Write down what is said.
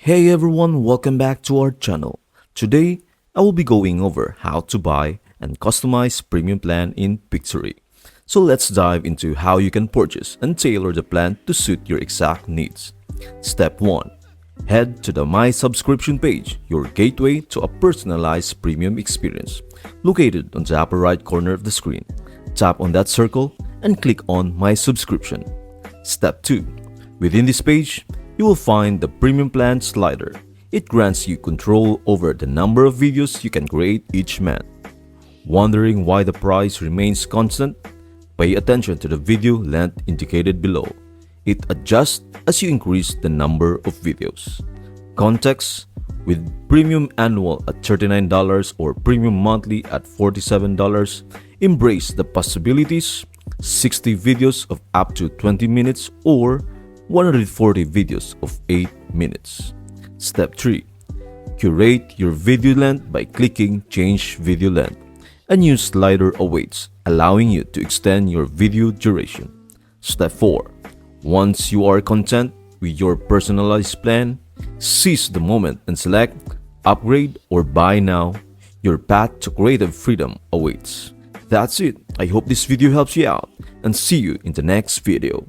Hey everyone, welcome back to our channel. Today, I will be going over how to buy and customize premium plan in Pictory. So let's dive into how you can purchase and tailor the plan to suit your exact needs. Step 1. Head to the My Subscription page, your gateway to a personalized premium experience. Located on the upper right corner of the screen, tap on that circle and click on My Subscription. Step 2. Within this page, you will find the Premium Plan slider. It grants you control over the number of videos you can create each month. Wondering why the price remains constant? Pay attention to the video length indicated below. It adjusts as you increase the number of videos. Context: with Premium Annual at $39 or Premium Monthly at $47, embrace the possibilities: 60 videos of up to 20 minutes or 140 videos of 8 minutes. Step 3. Curate your video length by clicking Change Video Length. A new slider awaits, allowing you to extend your video duration. Step 4. Once you are content with your personalized plan, seize the moment and select Upgrade or Buy Now. Your path to creative freedom awaits. That's it. I hope this video helps you out and see you in the next video.